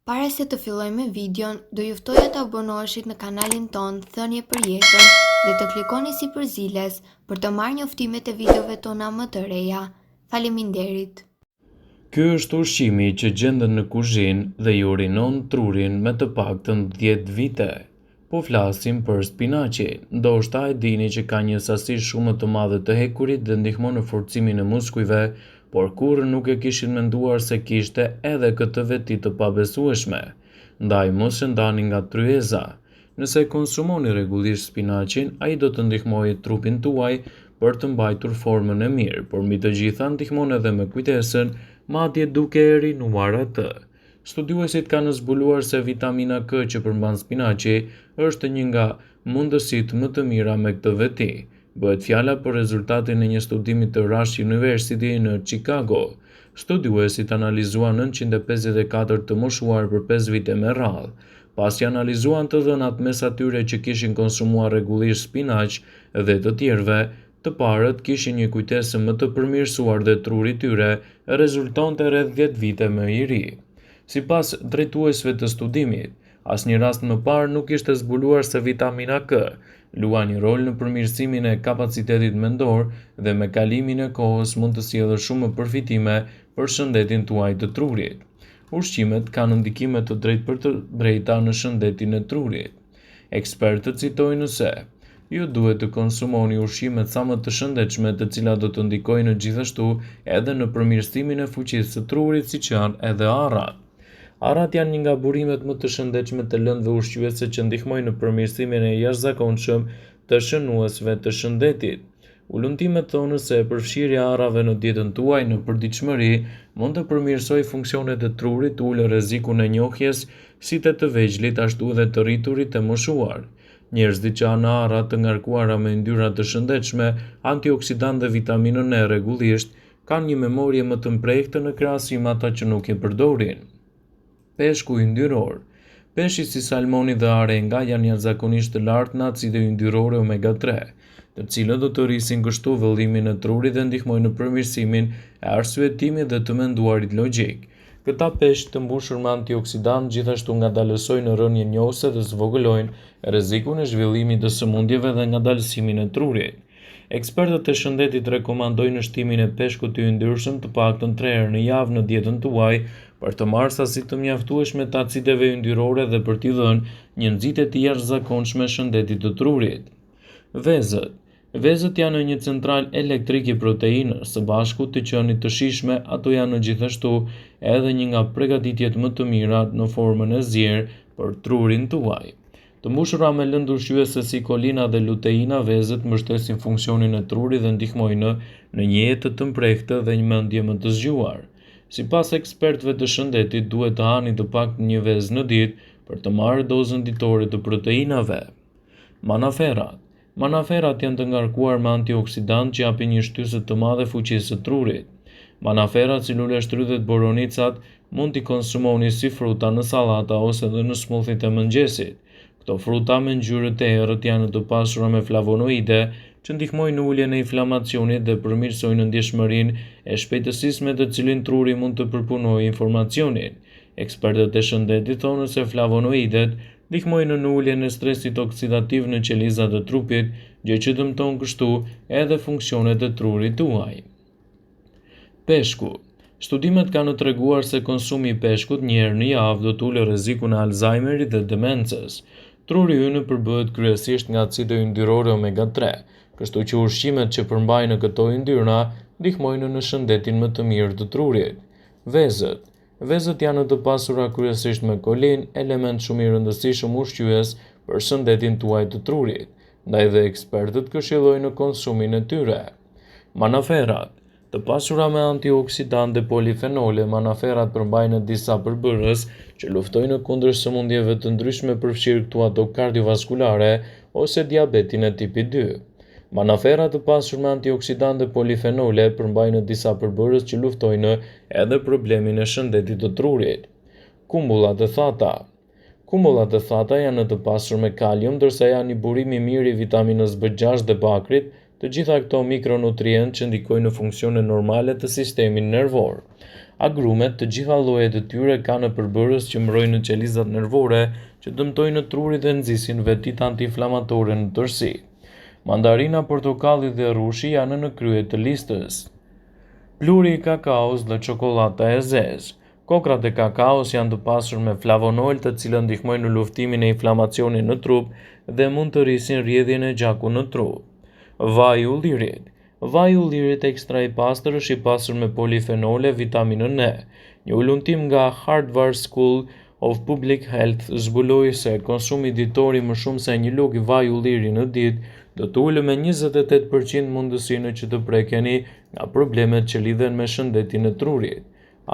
Para se të filloj me videon, do ju ftoja të abonoheshit në kanalin ton Thënie për Jetën dhe të klikoni si përziles për të marrë njoftimet e videove tona më të reja. Faleminderit. Ky është ushqimi që gjendet në kuzhinë dhe ju rinon trurin me të paktën 10 vite. Po flasim për spinaqin, ndoshta e dini që ka një sasi shumë të madhe të hekurit dhe ndihmon në forcimin e muskujve, por kurrë nuk e kishin menduar se kishte edhe këtë veti të pabesueshme. Ndaj mos e ndani nga tryeza. Nëse konsumoni rregullisht spinaqin, ai do të ndihmojë trupin tuaj për të mbajtur formën e mirë, por mbi të gjitha ndihmon edhe me kujtesën, madje duke e rinuar atë. Studiuesit kanë zbuluar se vitamina K që përmban spinaqi është një nga mundësitë më të mira me këtë veti. Bëhet fjala për rezultatin e një studimi të Rush University në Chicago. Studiuesit analizuan 954 të moshuar për 5 vite me radhë. Pasi analizuan të dhënat mes atyre që kishin konsumuar rregullisht spinaq dhe të tjerëve, të parët kishin një kujtesë më të përmirësuar dhe truri i tyre rezultonte rreth 10 vite më i ri. Sipas drejtuesve të studimit, asnjë rast më parë nuk ishte zbuluar se vitamina K luan një rol në përmirësimin e kapacitetit mendor dhe me kalimin e kohës mund të sjellë shumë përfitime për shëndetin tuaj të trurit. Ushqimet kanë ndikime të drejta në shëndetin e trurit. Ekspertët citojnë se ju duhet të konsumoni ushqimet sa më të shëndetshme, të cilat do të ndikojnë gjithashtu edhe në përmirësimin e fuqisë së trurit, siç janë edhe arrat. Arrat janë një nga burimet më të shëndetshme të lëndëve ushqyese që ndihmojnë në përmirësimin e jashtëzakonshëm të shënuesve të shëndetit. Ullumtimet thonë se përfshirja e arrave në dietën tuaj në përditshmëri mund të përmirësojë funksionet e trurit, ulë rrezikun e njohjes si të vegjëlit ashtu edhe të rriturit të moshuar. Njerëzit që hanë arra të ngarkuara me yndyrna të shëndetshme, antioksidantë dhe vitaminën E rregullisht, kanë një memorie më të mprehtë në krahasim me ata që nuk e përdorin. Peshku yndyror. Peshqit si salmoni dhe arenga janë jashtëzakonisht të lartë në acide yndyrore omega 3, të cilët do të rrisin kështu vëllimin e trurit dhe ndihmojnë në përmirësimin e arsyetimit dhe të menduarit logjik. Këta peshq të mbushur me antioksidantë gjithashtu ngadalësojnë rënien njohëse dhe zvogëlojnë rrezikun e zhvillimit të sëmundjeve dhe ngadalësimin e trurit. Ekspertët e shëndetit rekomandojnë shtimin e peshkut të yndyrshëm të paktën 3 herë në javë në dietën tuaj për të marrë sasi të mjaftueshme të acideve yndyrore dhe për t'i dhënë një nxitje të jashtëzakonshme shëndetit të trurit. Vezët. Vezët janë një central elektrik i proteinës, së bashku të qenit të shijshme, ato janë gjithashtu edhe një nga përgatitjet më të mira në formën e zier për trurin tuaj. Të mbushura me lëndë ushqyese si kolina dhe luteina, vezët mbështesin funksionin e trurit dhe ndihmojnë në një jetë të mprehtë dhe një mendje më të zgjuar. Sipas ekspertëve të shëndetit, duhet të hani të paktën një vezë në ditë për të marrë dozën ditore të proteinave. Manaferat. Manaferat janë të ngarkuar me antioksidantë që japin një shtysë të madhe fuqisë së trurit. Manaferat si lule shtrydhet, boronicat mund t'i konsumoni si fruta në sallata ose edhe në smoothie të mëngjesit. Këto fruta me ngjyrë të errët janë të pasura me flavonoide që ndihmojnë në uljen e inflamacionit dhe përmirësojnë ndjeshmërinë e shpejtësisë me të cilin truri mund të përpunojë informacionin. Ekspertët e shëndetit thonë se flavonoidet ndihmojnë në uljen e stresit oksidativ në qelizat e trupit, gjë që dëmton kështu edhe funksionet e trurit tuaj. Peshku. Studimet kanë treguar se konsumi i peshkut një herë në javë do të ulë rrezikun e Alzheimerit dhe demencës. Truri ynë përbëhet kryesisht nga acide yndyrore omega 3, kështu që ushqimet që përmbajnë këto yndyrna ndihmojnë në shëndetin më të mirë të trurit. Vezët. Vezët janë të pasura kryesisht me kolin, element shumë i rëndësishëm ushqyes për shëndetin tuaj të trurit, ndaj dhe ekspertët këshillojnë konsumin e tyre. Manaferat. Të pasura me antioksidantë dhe polifenole, manaferat përmbajnë disa përbërës që luftojnë kundër sëmundjeve të ndryshme, përfshirë këtu ato kardiovaskulare ose diabetin e tipit 2. Manaferat të pasur me antioksidantë dhe polifenole përmbajnë disa përbërës që luftojnë edhe problemin e shëndetit të trurit. Kumbullat e thata. Kumbullat e thata janë të pasur me kalium, ndërsa janë një burim i mirë i vitaminës B6 dhe bakrit, të gjitha këto mikronutrientë që ndikojnë në funksione normale të sistemit nervor. Agrumet, të gjitha llojet e tyre kanë përbërës që mbrojnë qelizat nervore, që dëmtojnë në trurit dhe nxisin vetit antiinflamatore në tërësi. Mandarina, portokalli dhe rrushi janë në krye të listës. Pluri i kakaos dhe çokolata e zezë. Kokrat e kakaos janë të pasur me flavonol, të cilët ndihmojnë në luftimin e inflamacionit në trup dhe mund të rrisin rrjedhjen e gjakut në trup. Vaj i ullirit. Vaji i ullirit ekstra i pastër është i pasur me polifenole, vitaminën E. Një uluntim nga Harvard School of Public Health zbuloi se konsumi ditori më shumë se një lugë vaj ulliri në ditë do të ulë me 28% mundësinë që të prekeni nga problemet që lidhen me shëndetin e trurit.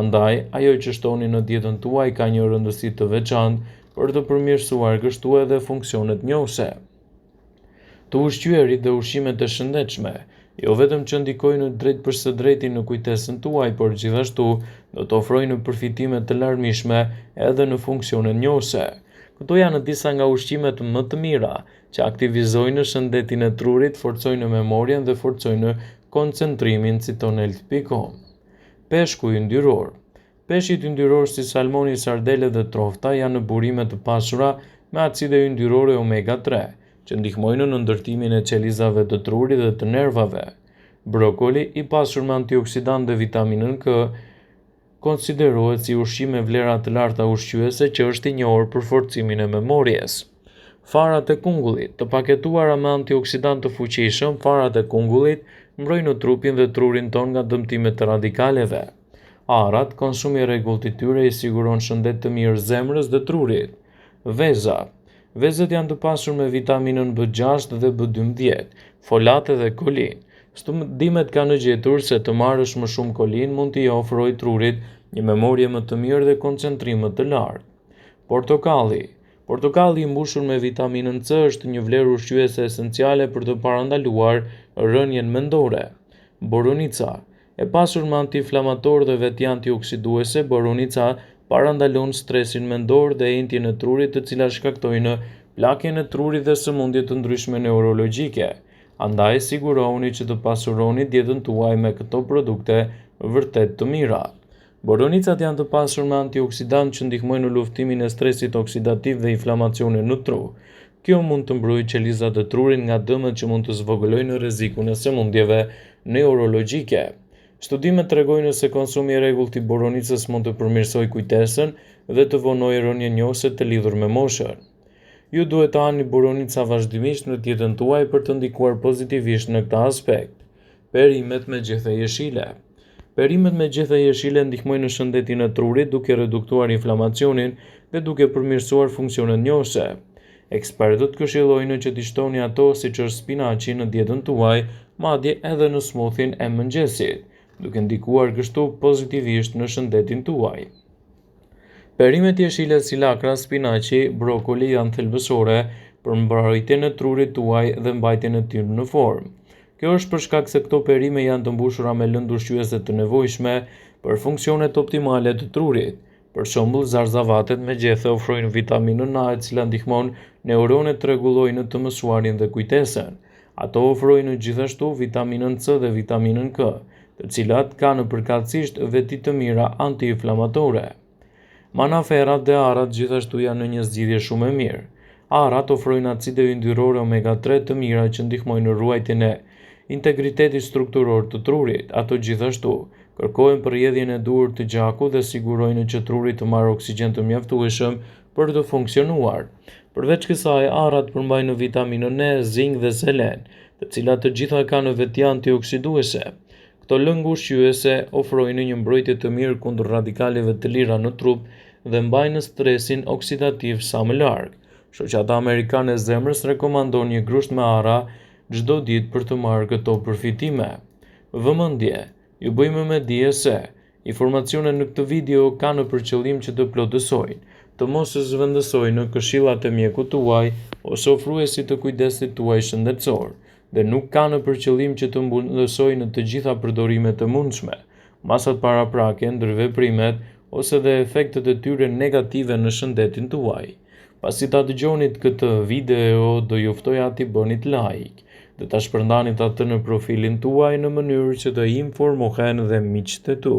Andaj, ajo që shtoni në dietën tuaj ka një rëndësi të veçantë për të përmirësuar kështu edhe funksionet njohëse të ushqyerit dhe ushqimet e shëndetshme, jo vetëm që ndikojnë drejt për së drejti në kujtesën tuaj, por gjithashtu do të ofrojnë përfitime të larmishme edhe në funksionet njohëse. Këto janë disa nga ushqimet më të mira që aktivizojnë shëndetin e trurit, forcojnë memorien dhe forcojnë koncentrimin, citon Health.com. Peshku yndyror. Peshqit yndyror si salmoni, sardele dhe trofta janë në burime të pasura me acide yndyrore omega 3, që ndihmojnë në ndërtimin e qelizave të trurit dhe të nervave. Brokoli, i pasur me antioksidant dhe vitaminën K, konsiderohet si ushqim me vlera të larta ushqyese që është i njohur për forcimin e memorjes. Farat e kungullit. Të paketuara me antioksidant të fuqishëm, farat e kungullit mbrojnë trupin dhe trurin ton nga dëmtimet të radikaleve. Arrat, konsumi i rregullt i tyre i siguron shëndet të mirë zemrës dhe trurit. Veza. Vezët janë të pasur me vitaminën B6 dhe B12, folate dhe kolin. Studimet kanë gjetur se të marrësh më shumë kolin mund t'i ofrojë trurit një memorje më të mirë dhe koncentrim më të lartë. Portokalli. Portokalli i mbushur me vitaminën C është një vlerë ushqyese esenciale për të parandaluar rënjen mendore. Borunica. E pasur me antiinflamator dhe veti antioksiduese, borunica parandalon stresin mendor dhe entjen e trurit, të cilat shkaktojnë plakjen e trurit dhe sëmundje të ndryshme neurologjike. Andaj sigurohuni që të pasuroni dietën tuaj me këto produkte vërtet të mira. Boronicat janë të pasur me antioksidant që ndihmojnë në luftimin e stresit oksidativ dhe inflamacionit në tru. Kjo mund të mbrojë qelizat e trurit nga dëmet që mund të zvogëlojnë rrezikun e sëmundjeve neurologjike. Studimet tregojnë se konsumi i rregullt i boronicës mund të përmirësojë kujtesën dhe të vonojë rënjen njohëse të lidhur me moshën. Ju duhet të hani boronica vazhdimisht në dietën tuaj për të ndikuar pozitivisht në këtë aspekt. Perimet me gjethe jeshile. Perimet me gjethe jeshile ndihmojnë në shëndetin e trurit duke reduktuar inflamacionin dhe duke përmirësuar funksionet njohëse. Ekspertët këshillojnë që t'i shtoni ato siç është spinaçi në dietën tuaj, madje edhe në smoothien e mëngjesit, duke ndikuar kështu pozitivisht në shëndetin tuaj. Perimet jeshile si lakra, spinaçi, brokoli janë thelbësore për mbrojtjen e trurit tuaj dhe mbajtjen e tij në formë. Kjo është për shkak se këto perime janë të mbushura me lëndë ushqyese të nevojshme për funksionet optimale të trurit. Për shembull, zarzavatet me gjethe ofrojnë vitaminën A, e cila ndihmon neuronet të rregullojnë të mësuarin dhe kujtesën. Ato ofrojnë gjithashtu vitaminën C dhe vitaminën K, të cilat kanë përkatësisht veti të mira antiinflamatore. Manaferat dhe arrat gjithashtu janë në një zgjidhje shumë e mirë. Arrat ofrojnë acide yndyrore omega 3 të mira që ndihmojnë në ruajtjen e integritetit strukturor të trurit. Ato gjithashtu kërkojnë përrjedhjen e duhur të gjakut dhe sigurojnë që truri të marrë oksigjen të mjaftueshëm për të funksionuar. Përveç kësaj, arrat përmbajnë vitaminën E, zink dhe selen, të cilat të gjitha kanë veti antioksiduese. Këto lëngë ushqyese ofrojnë një mbrojtje të mirë kundër radikaleve të lira në trup dhe mbajnë stresin oksidativ sa më larg. Shoqata Amerikane e Zemrës rekomandon një grusht me arra çdo ditë për të marrë këto përfitime. Vëmendje. Ju bëjmë me dije se informacionet në këtë video kanë për qëllim që të plotësojnë, të mos zhvendësojnë në këshillat e mjekut tuaj ose ofruesit të kujdesit tuaj shëndetësor, dhe nuk kanë për qëllim që të mbulësojnë të gjitha përdorimet e mundshme, masat paraprake, ndërveprimet ose dhe efektet e tyre negative në shëndetin tuaj. Pasi ta dëgjonit këtë video, do ju ftoja t'i bënit like dhe ta shpërndanit atë në profilin tuaj në mënyrë që të informohen dhe miqtë e tu.